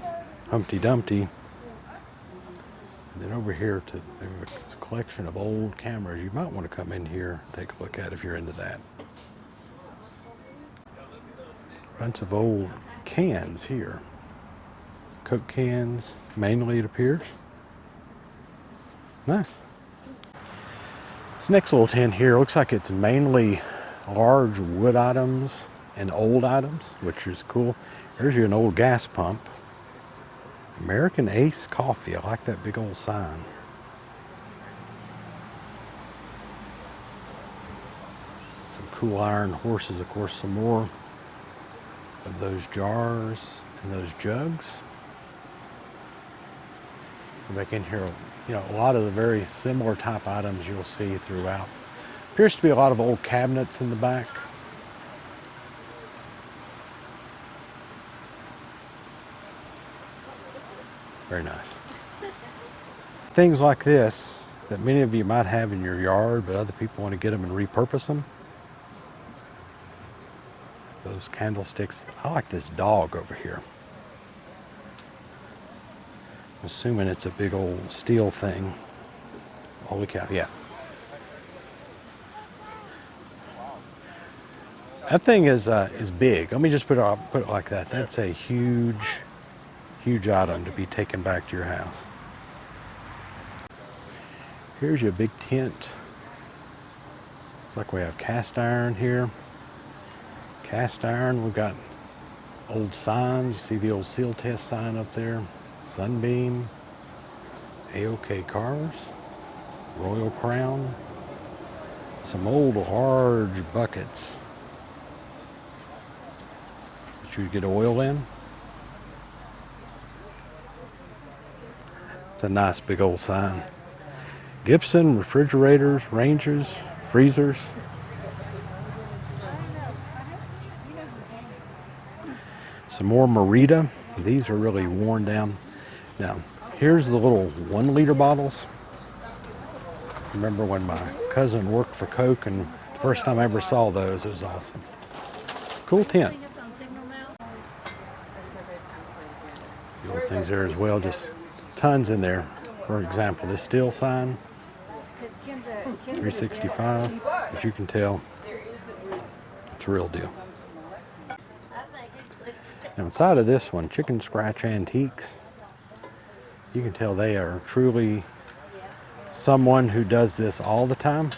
Humpty Dumpty. And then over here, there's a collection of old cameras. You might want to come in here and take a look at if you're into that. Bunch of old cans here. Coke cans, mainly it appears. Nice. This next little tent here looks like it's mainly large wood items and old items, which is cool. There's you an old gas pump. American Ace Coffee. I like that big old sign. Some cool iron horses, of course, some more of those jars and those jugs. Come back in here you know, a lot of the very similar type items you'll see throughout. Appears to be a lot of old cabinets in the back. Very nice. Things like this that many of you might have in your yard, but other people want to get them and repurpose them. Those candlesticks. I like this dog over here. I'm assuming it's a big old steel thing. Holy cow, yeah. That thing is big. Let me just put it like that. That's a huge item to be taken back to your house. Here's your big tent. Looks like we have cast iron here. Cast iron, we've got old signs. You see the old seal test sign up there. Sunbeam, AOK cars, Royal Crown, some old large buckets that you would get oil in. It's a nice big old sign. Gibson, refrigerators, Rangers, freezers. Some more Merita. These are really worn down. Now, here's the little 1 liter bottles. Remember when my cousin worked for Coke, and the first time I ever saw those, it was awesome. Cool tent. The old things there as well, just tons in there. For example, this steel sign, 365, but you can tell it's a real deal. Now inside of this one, Chicken Scratch Antiques, you can tell they are truly someone who does this all the time.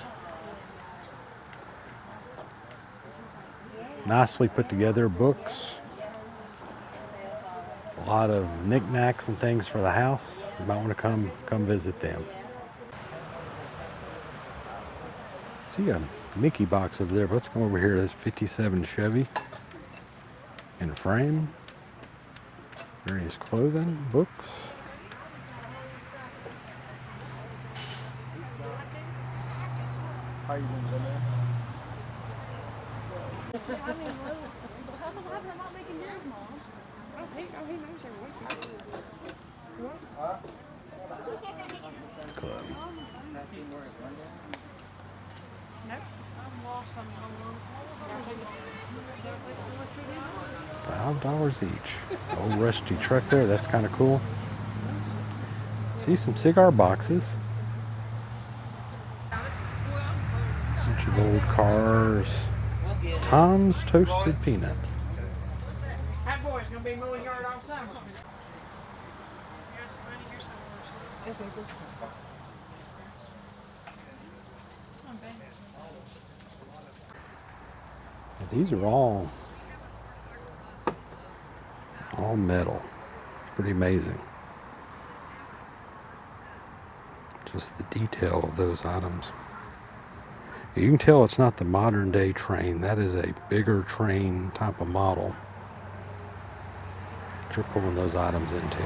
Nicely put together books. A lot of knickknacks and things for the house. You might want to come visit them. See a Mickey box over there, but let's come over here. There's 57 Chevy in a frame. Various clothing, books. How you doing there? Club. $5 each. Old rusty truck there, that's kind of cool. See some cigar boxes. Bunch of old cars. Tom's Toasted Peanuts. That boy's gonna be mowing yard all summer. These are all metal. Pretty amazing. Just the detail of those items. You can tell it's not the modern day train. That is a bigger train type of model that you're pulling those items into.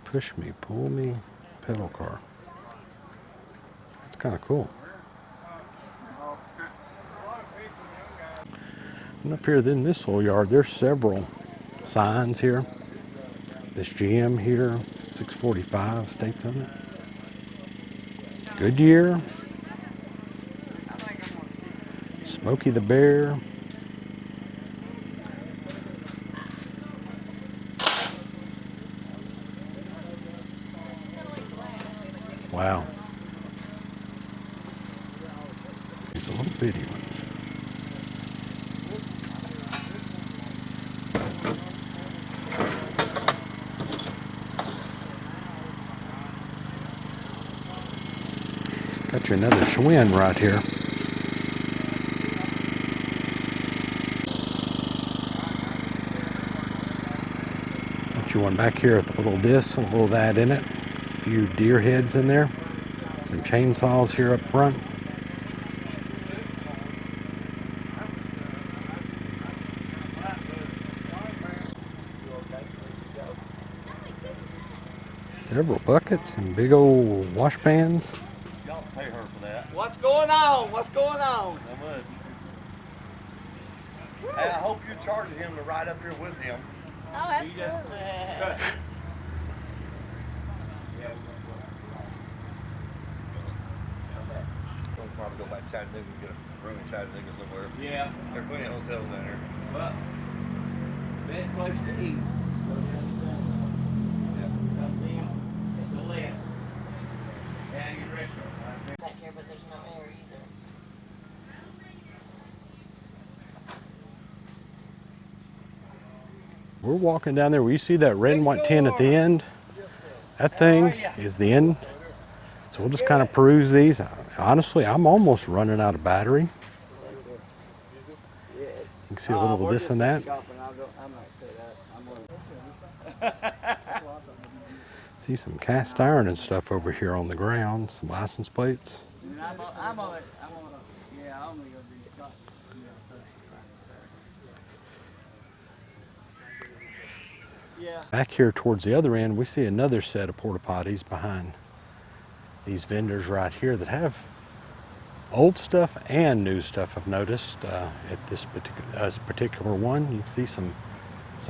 Push me, pull me, pedal car. That's kind of cool. And up here in this whole yard, there's several signs here. This GM here, 645 states on it. Goodyear. Smokey the Bear. Wow. These are little bitty ones. Got you another Schwinn right here. Got you one back here with a little this, a little that in it. If few deer heads in there. Some chainsaws here up front. Several buckets and big old wash pans. Y'all pay her for that. What's going on? What's going on? How much? Hey, I hope you charged him to ride up here with him. Oh, absolutely. We'll probably go back to Chattanooga and get a room in Chattanooga somewhere. Yeah. There's plenty of hotels down there. Well, best place to eat. Comes in at the left. Down your restaurant. Back here, but there's no air either. We're walking down there. We see that red and white tin at the end. That thing is the end. So we'll just kind of peruse these. Honestly, I'm almost running out of battery. You can see a little of this and that. See some cast iron and stuff over here on the ground. Some license plates. I'm on it. Yeah, I'm only gonna be Scott. Yeah. Back here towards the other end, we see another set of porta potties behind these vendors right here that have old stuff and new stuff. I've noticed at this particular one. You can see some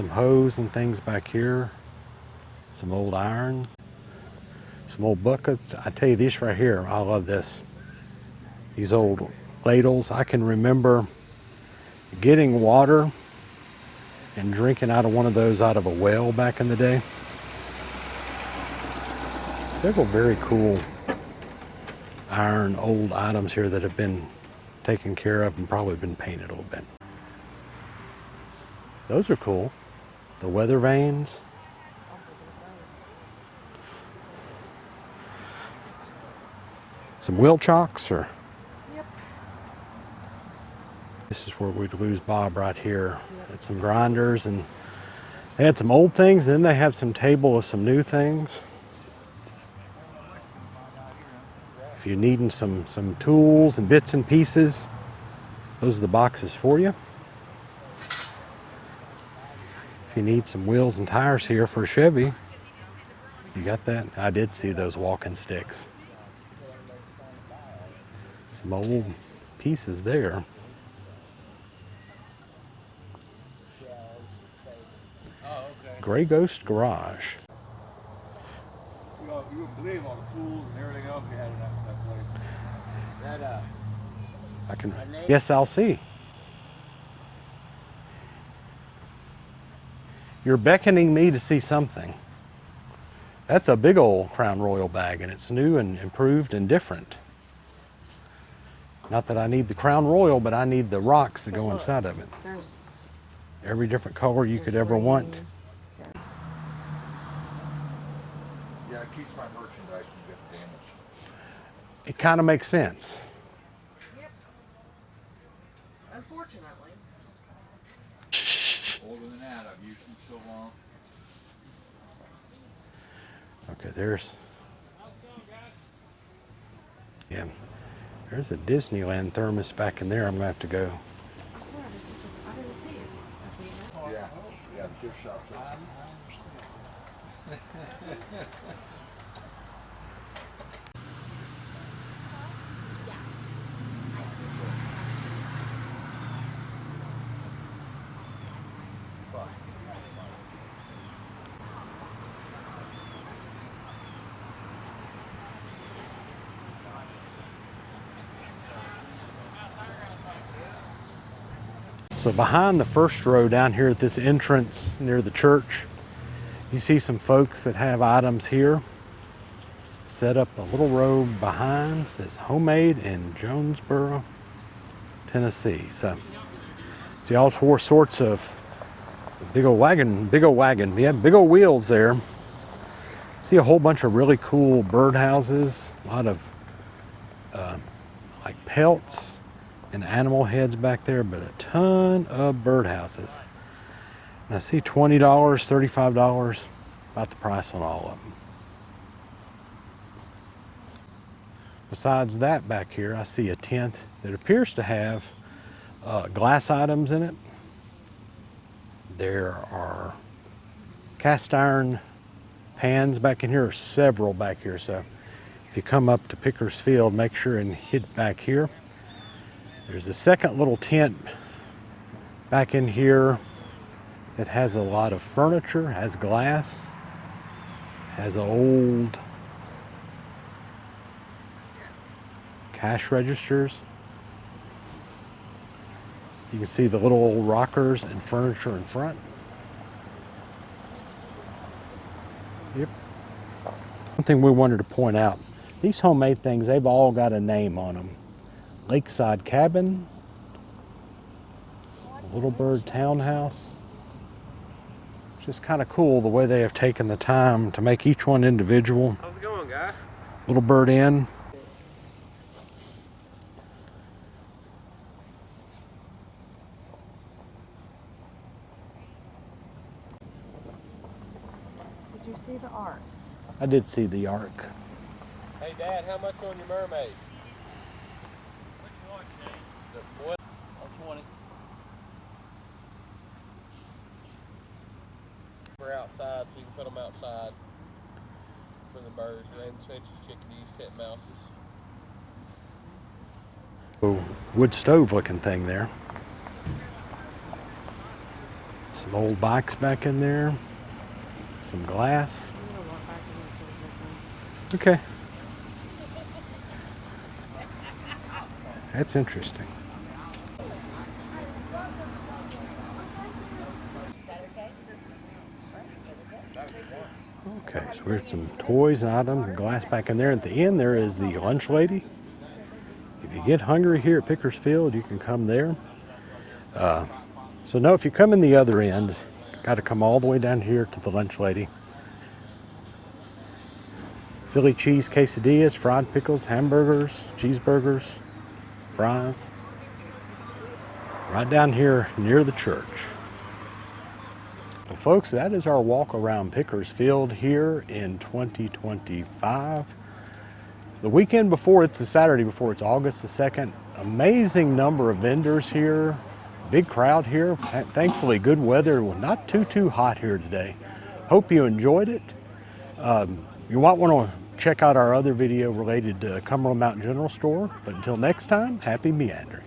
hose and things back here, some old iron, some old buckets. I tell you, this right here, I love this. These old ladles. I can remember getting water and drinking out of one of those out of a well back in the day. Several very cool iron old items here that have been taken care of and probably been painted a little bit. Those are cool. The weather vanes. Some wheel chocks, or Yep. this is where we'd lose Bob right here. Had some grinders, and they had some old things, and then they have some table of some new things. If you're needing some tools and bits and pieces, those are the boxes for you. If you need some wheels and tires here for a Chevy, you got that. I did see those walking sticks. Some old pieces there. Gray Ghost Garage. You wouldn't believe all the tools and everything else he had in that place. I can. Yes, I'll see. You're beckoning me to see something. That's a big old Crown Royal bag, and it's new and improved and different. Not that I need the Crown Royal, but I need the rocks that go inside of it. There's Every different color you could ever want. Yeah, it keeps my merchandise from getting damaged. It kind of makes sense. Yep. Unfortunately. Older than that, I've used them so long. Okay, there's. Yeah, there's a Disneyland thermos back in there. I'm gonna have to go. I swear I didn't see it. I see it now. Yeah, the gift shop's open. So behind the first row down here at this entrance near the church, you see some folks that have items here. Set up a little row behind, says homemade in Jonesboro, Tennessee. So see all four sorts of big old wagon, yeah, big old wheels there. See a whole bunch of really cool birdhouses, a lot of like pelts and animal heads back there, but a ton of birdhouses. And I see $20, $35, about the price on all of them. Besides that, back here I see a tent that appears to have glass items in it. There are cast iron pans back in here, or several back here. So if you come up to Pickers Field, make sure and hit back here. There's a second little tent back in here that has a lot of furniture, has glass, has old cash registers. You can see the little old rockers and furniture in front. Yep. One thing we wanted to point out, these homemade things, they've all got a name on them. Lakeside Cabin, Little Bird Townhouse. Just kind of cool the way they have taken the time to make each one individual. How's it going, guys? Little Bird Inn. Did you see the ark? I did see the ark. Hey, Dad, how much on your mermaid? Which one, Shane? The what? 20. We're outside, so you can put them outside for the birds. Rain finches, chickadees, titmouses. Oh, wood stove looking thing there. Some old bikes back in there. Some glass. Okay. That's interesting. Okay, so we have some toys and items and glass back in there. At the end there is the lunch lady. If you get hungry here at Pickers Field, you can come there. So no, if you come in the other end, got to come all the way down here to the lunch lady. Philly cheese quesadillas, fried pickles, hamburgers, cheeseburgers, fries. Right down here near the church. Well, folks, that is our walk around Pickers Field here in 2025. The weekend before, it's the Saturday before, it's August the 2nd. Amazing number of vendors here. Big crowd here. Thankfully, good weather. Not too hot here today. Hope you enjoyed it. You might want to check out our other video related to Cumberland Mountain General Store. But until next time, happy meandering.